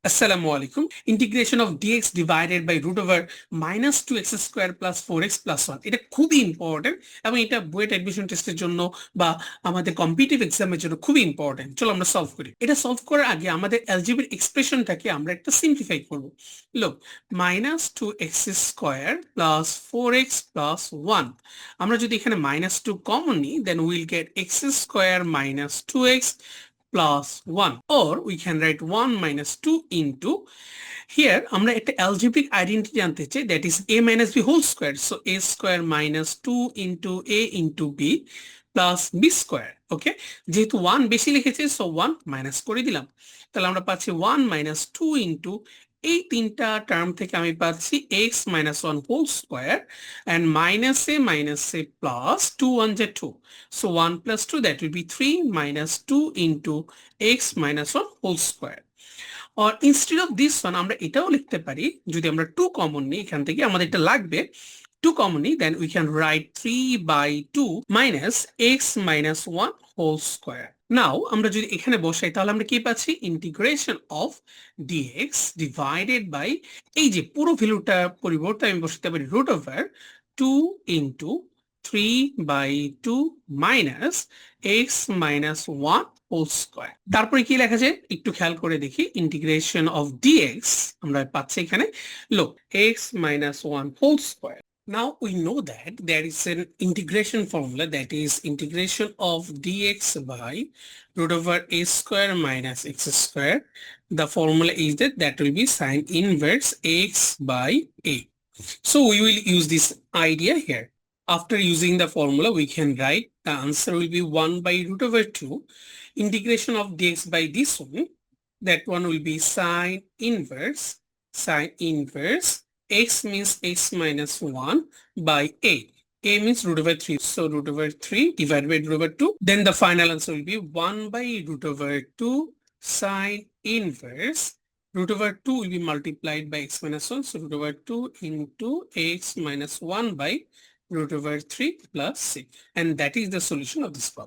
Assalamu alaikum. Integration of dx divided by root over minus 2x square plus 4x plus 1. এটা খুবই important এবং এটা BUET admission টেস্টের জন্য বা আমাদের কম্পিটিটিভ এক্সামের জন্য খুবই ইম্পর্টেন্ট। চলো আমরা সলভ করি। এটা সলভ করার আগে আমাদের অ্যালজেব্রিক এক্সপ্রেশনটাকে আমরা একটা সিম্পলিফাই করব। লোক minus 2x square plus 4x plus 1। আমরা যদি এখানে মাইনাস 2 কমন নিই then will get x square minus 2x plus 1, or we can write 1 minus 2 into here আমরা একটা algebraic identity জানতে চাই, that is a minus b whole square, so a square minus 2 into a into b plus b square. ওকে, যেহেতু 1 বেশি লিখেছে so 1 minus করে দিলাম, তাহলে আমরা পাচ্ছি 1 minus 2 into এই তিনটা টার্ম থেকে আমি পাচ্ছি x minus 1 whole square and minus a plus 2 1 যে 2, so 1 plus 2 that will be 3 minus 2 into x minus 1 whole square. or instead of this one আমরা এটাও লিখতে পারি, যদি আমরা 2 কমন নিই এখান থেকে আমাদের এটা লাগবে 2 কমন নিই, then we can write 3 by 2 minus x minus 1 whole square. Now আমরা যদি এখানে বসাই তাহলে আমরা কি পাচ্ছি, integration of dx divided by এই যে পুরো ভ্যালুটা পরিবর্তে আমি বসাতে পারি root over 2 into 3 by 2 minus x minus 1 whole square. তারপরে কি লেখা যায় একটু খেয়াল করে দেখি, ইন্টিগ্রেশন অফ dx আমরা পাচ্ছি এখানে look x minus 1 whole square. Now we know that there is an integration formula, that is integration of dx by root over a square minus x square. The formula is that will be sine inverse x by a. So we will use this idea here. After using the formula we can write the answer will be 1 by root over 2 integration of dx by this one, that one will be sine inverse x means x minus 1 by a means root over 3, so root over 3 divided by root over 2, then the final answer will be 1 by root over 2 sine inverse root over 2 will be multiplied by x minus 1, so root over 2 into x minus 1 by root over 3 plus 6, and that is the solution of this problem.